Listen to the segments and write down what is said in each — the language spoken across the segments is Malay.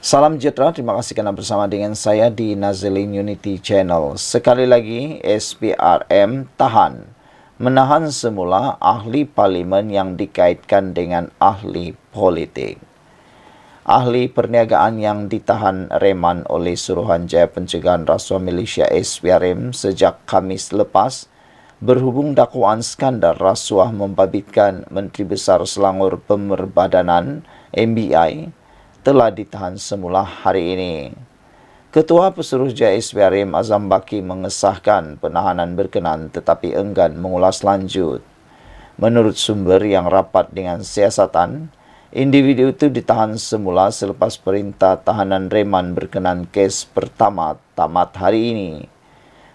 Salam sejahtera, terima kasih karena bersama dengan saya di Nazilin Unity Channel. Sekali lagi, SPRM menahan semula ahli parlimen yang dikaitkan dengan ahli politik. Ahli perniagaan yang ditahan reman oleh Suruhanjaya Pencegahan Rasuah Malaysia SPRM sejak Khamis lepas berhubung dakwaan skandal rasuah membabitkan Menteri Besar Selangor Pemerbadanan MBI telah ditahan semula hari ini. Ketua Pesuruhjaya SPRM Azam Baki mengesahkan penahanan berkenan tetapi enggan mengulas lanjut. Menurut sumber yang rapat dengan siasatan, individu itu ditahan semula selepas perintah tahanan reman berkenan kes pertama tamat hari ini.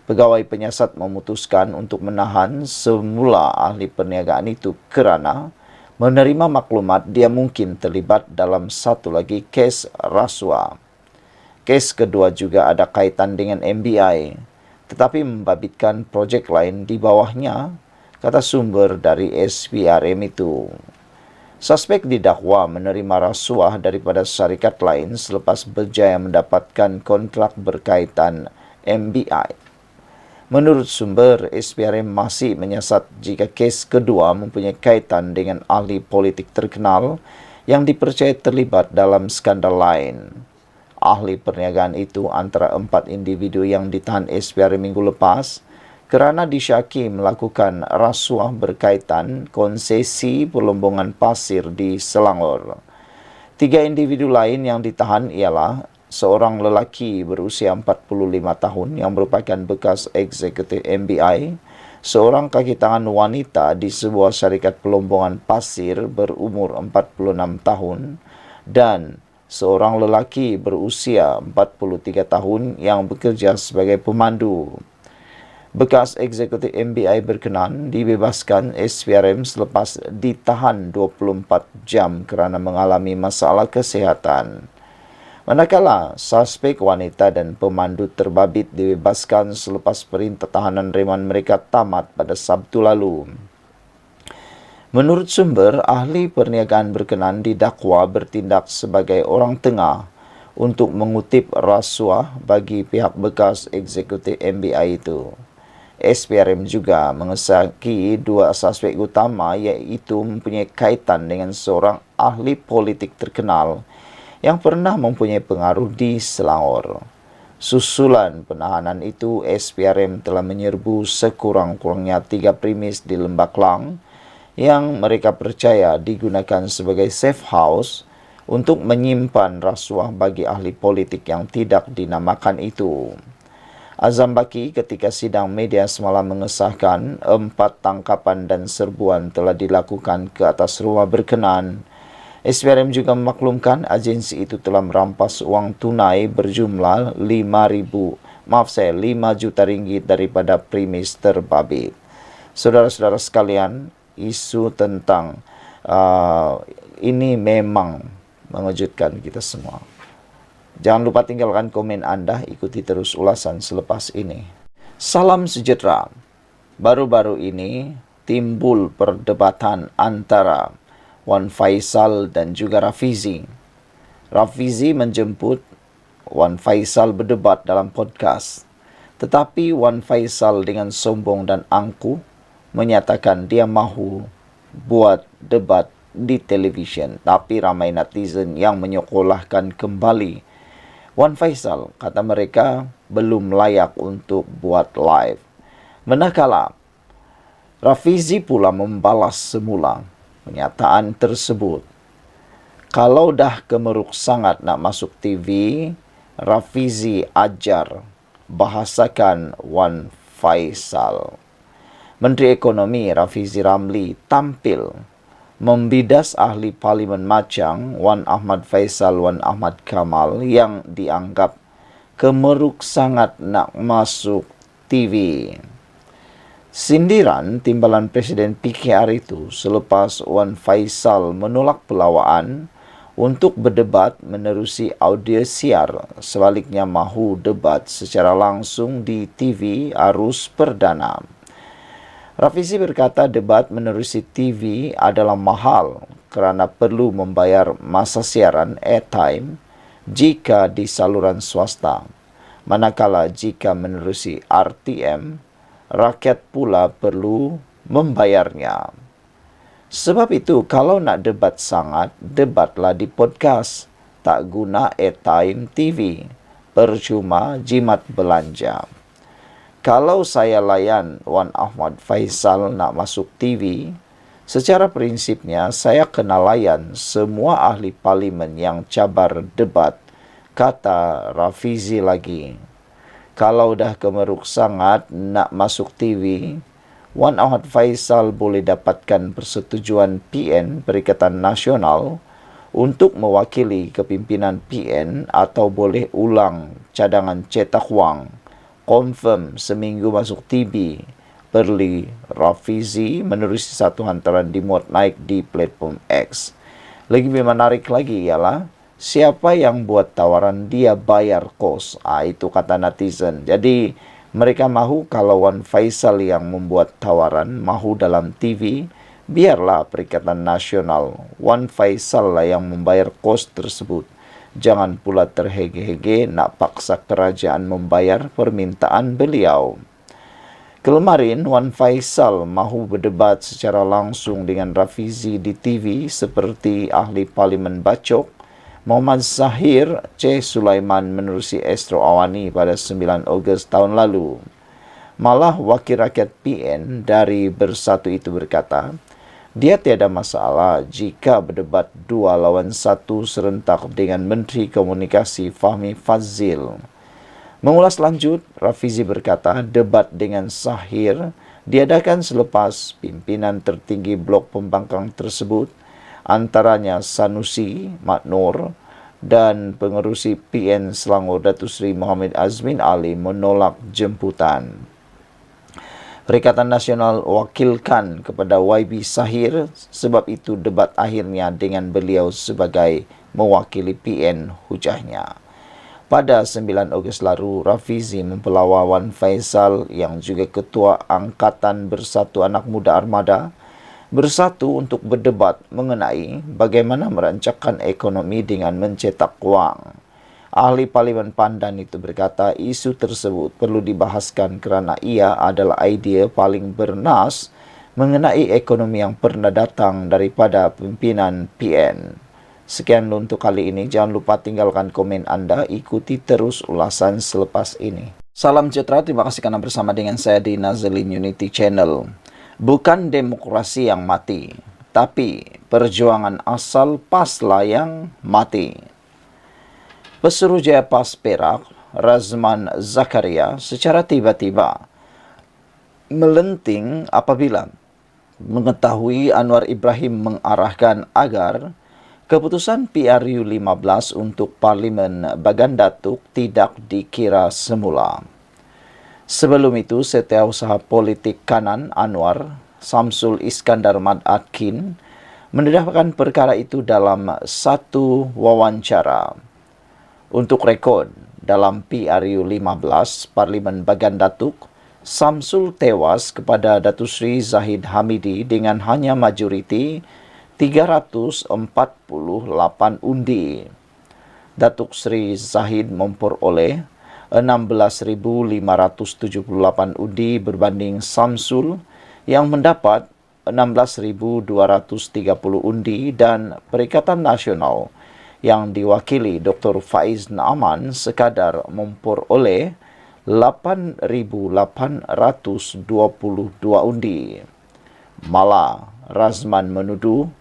Pegawai penyiasat memutuskan untuk menahan semula ahli perniagaan itu kerana menerima maklumat dia mungkin terlibat dalam satu lagi kes rasuah. Kes kedua juga ada kaitan dengan MBI, tetapi membabitkan projek lain di bawahnya, kata sumber dari SPRM itu. Suspek didakwa menerima rasuah daripada syarikat lain selepas berjaya mendapatkan kontrak berkaitan MBI. Menurut sumber, SPRM masih menyiasat jika kes kedua mempunyai kaitan dengan ahli politik terkenal yang dipercayai terlibat dalam skandal lain. Ahli perniagaan itu antara 4 individu yang ditahan SPRM minggu lepas kerana disyaki melakukan rasuah berkaitan konsesi pelombongan pasir di Selangor. 3 individu lain yang ditahan ialah seorang lelaki berusia 45 tahun yang merupakan bekas eksekutif MBI, seorang kaki tangan wanita di sebuah syarikat pelombongan pasir berumur 46 tahun, dan seorang lelaki berusia 43 tahun yang bekerja sebagai pemandu. Bekas eksekutif MBI berkenan dibebaskan SPRM selepas ditahan 24 jam kerana mengalami masalah kesihatan. Manakala suspek wanita dan pemandu terbabit dibebaskan selepas perintah tahanan reman mereka tamat pada Sabtu lalu. Menurut sumber, ahli perniagaan berkenan didakwa bertindak sebagai orang tengah untuk mengutip rasuah bagi pihak bekas eksekutif MBI itu. SPRM juga mengesaki 2 suspek utama iaitu mempunyai kaitan dengan seorang ahli politik terkenal yang pernah mempunyai pengaruh di Selangor. Susulan penahanan itu, SPRM telah menyerbu sekurang-kurangnya 3 premis di Lembah Klang yang mereka percaya digunakan sebagai safe house untuk menyimpan rasuah bagi ahli politik yang tidak dinamakan itu. Azam Baki ketika sidang media semalam mengesahkan 4 tangkapan dan serbuan telah dilakukan ke atas rumah berkenan. SPRM juga memaklumkan agensi itu telah merampas wang tunai berjumlah 5 juta ringgit daripada premis terbabit. Saudara-saudara sekalian, isu tentang ini memang mengejutkan kita semua. Jangan lupa tinggalkan komen anda, ikuti terus ulasan selepas ini. Salam sejahtera. Baru-baru ini timbul perdebatan antara Wan Faisal dan juga Rafizi. Rafizi menjemput Wan Faisal berdebat dalam podcast. Tetapi Wan Faisal dengan sombong dan angkuh menyatakan dia mahu buat debat di televisyen. Tapi ramai netizen yang menyekolahkan kembali Wan Faisal, kata mereka belum layak untuk buat live. Manakala Rafizi pula membalas semula pernyataan tersebut. Kalau dah kemeruk sangat nak masuk TV, Rafizi ajar bahasakan Wan Faisal. Menteri Ekonomi Rafizi Ramli tampil membidas ahli Parlimen Machang Wan Ahmad Faisal Wan Ahmad Kamal yang dianggap kemeruk sangat nak masuk TV. Sindiran timbalan Presiden PKR itu selepas Wan Faisal menolak pelawaan untuk berdebat menerusi audio siar, sebaliknya mahu debat secara langsung di TV arus perdana. Rafizi berkata debat menerusi TV adalah mahal kerana perlu membayar masa siaran airtime jika di saluran swasta, manakala jika menerusi RTM, rakyat pula perlu membayarnya. Sebab itu, kalau nak debat sangat, debatlah di podcast. Tak guna airtime TV. Percuma jimat belanja. Kalau saya layan Wan Ahmad Faisal nak masuk TV, secara prinsipnya saya kena layan semua ahli parlimen yang cabar debat, kata Rafizi lagi. Kalau dah kemeruk sangat nak masuk TV, Wan Ahmad Faisal boleh dapatkan persetujuan PN Perikatan Nasional untuk mewakili kepimpinan PN atau boleh ulang cadangan cetak wang. Confirm seminggu masuk TV. Perli Rafizi menerusi satu hantaran dimuat naik di platform X. Lebih menarik lagi ialah siapa yang buat tawaran dia bayar kos. Itu kata netizen. Jadi mereka mahu kalau Wan Faisal yang membuat tawaran mahu dalam TV, biarlah Perikatan Nasional Wan Faisal lah yang membayar kos tersebut. Jangan pula terhege-hege nak paksa kerajaan membayar permintaan beliau. Kemarin Wan Faisal mahu berdebat secara langsung dengan Rafizi di TV seperti ahli parlimen Bacok, Muhammad Zahir C. Sulaiman menerusi Astro Awani pada 9 Ogos tahun lalu. Malah wakil rakyat PN dari Bersatu itu berkata, dia tiada masalah jika berdebat 2 lawan 1 serentak dengan Menteri Komunikasi Fahmi Fadzil. Mengulas lanjut, Rafizi berkata debat dengan Zahir diadakan selepas pimpinan tertinggi blok pembangkang tersebut, antaranya Sanusi Maknur dan pengerusi PN Selangor Datuk Seri Muhammad Azmin Ali menolak jemputan. Perikatan Nasional wakilkan kepada YB Zahir, sebab itu debat akhirnya dengan beliau sebagai mewakili PN, hujahnya. Pada 9 Ogos lalu, Rafizi mempelawa Wan Faisal yang juga Ketua Angkatan Bersatu Anak Muda Armada bersatu untuk berdebat mengenai bagaimana merancangkan ekonomi dengan mencetak wang. Ahli Parlimen Pandan itu berkata isu tersebut perlu dibahaskan kerana ia adalah idea paling bernas mengenai ekonomi yang pernah datang daripada pimpinan PN. Sekian untuk kali ini. Jangan lupa tinggalkan komen anda. Ikuti terus ulasan selepas ini. Salam sejahtera. Terima kasih kerana bersama dengan saya di Nazilin Unity Channel. Bukan demokrasi yang mati, tapi perjuangan asal PASLA yang mati. Pesuruhjaya PAS Perak, Razman Zakaria, secara tiba-tiba melenting apabila mengetahui Anwar Ibrahim mengarahkan agar keputusan PRU 15 untuk Parlimen Bagan Datuk tidak dikira semula. Sebelum itu, Setiausaha Politik Kanan Anwar, Samsul Iskandar Mad Atkin, mendedahkan perkara itu dalam satu wawancara. Untuk rekod, dalam PRU 15 Parlimen Bagan Datuk, Samsul tewas kepada Datuk Seri Zahid Hamidi dengan hanya majoriti 348 undi. Datuk Seri Zahid memperoleh 16,578 undi berbanding Samsul yang mendapat 16,230 undi dan Perikatan Nasional yang diwakili Dr. Faiz Naaman sekadar memperoleh 8,822 undi. Malah, Razman menuduh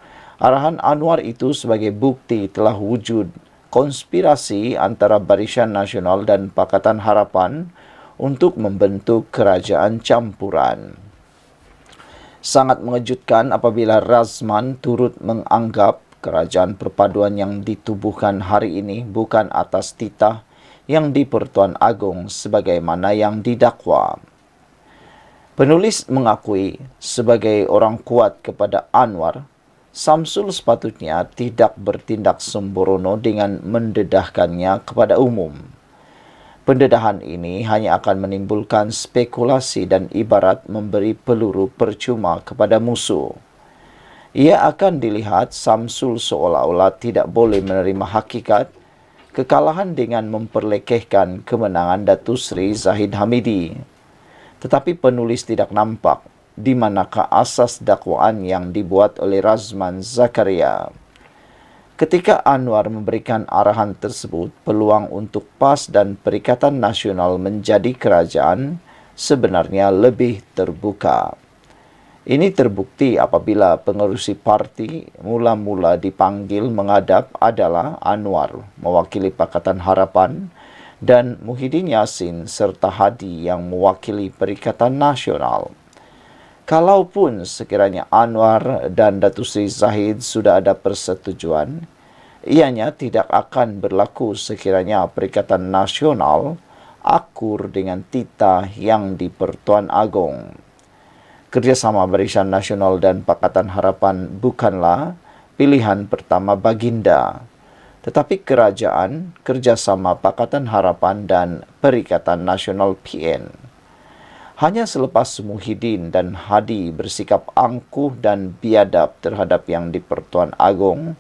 arahan Anwar itu sebagai bukti telah wujud konspirasi antara Barisan Nasional dan Pakatan Harapan untuk membentuk kerajaan campuran. Sangat mengejutkan apabila Razman turut menganggap kerajaan perpaduan yang ditubuhkan hari ini bukan atas titah yang di-Pertuan Agong sebagaimana yang didakwa. Penulis mengakui sebagai orang kuat kepada Anwar, Samsul sepatutnya tidak bertindak sembrono dengan mendedahkannya kepada umum. Pendedahan ini hanya akan menimbulkan spekulasi dan ibarat memberi peluru percuma kepada musuh. Ia akan dilihat Samsul seolah-olah tidak boleh menerima hakikat kekalahan dengan memperlekehkan kemenangan Datuk Seri Zahid Hamidi. Tetapi penulis tidak nampak di manakah asas dakwaan yang dibuat oleh Razman Zakaria. Ketika Anwar memberikan arahan tersebut, peluang untuk PAS dan Perikatan Nasional menjadi kerajaan sebenarnya lebih terbuka. Ini terbukti apabila pengerusi parti mula-mula dipanggil menghadap adalah Anwar mewakili Pakatan Harapan dan Muhyiddin Yassin serta Hadi yang mewakili Perikatan Nasional. Kalaupun sekiranya Anwar dan Datuk Seri Zahid sudah ada persetujuan, ianya tidak akan berlaku sekiranya Perikatan Nasional akur dengan titah yang di Pertuan Agong. Kerjasama Barisan Nasional dan Pakatan Harapan bukanlah pilihan pertama Baginda, tetapi kerajaan, kerjasama Pakatan Harapan dan Perikatan Nasional PN. Hanya selepas Muhyiddin dan Hadi bersikap angkuh dan biadab terhadap yang di Pertuan Agong,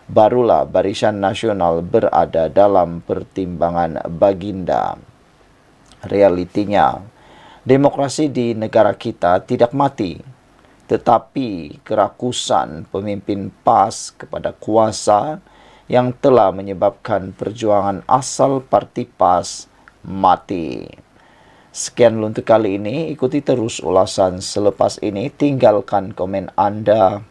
barulah Barisan Nasional berada dalam pertimbangan Baginda. Realitinya, demokrasi di negara kita tidak mati, tetapi kerakusan pemimpin PAS kepada kuasa yang telah menyebabkan perjuangan asal parti PAS mati. Sekian untuk kali ini, ikuti terus ulasan selepas ini, tinggalkan komen Anda.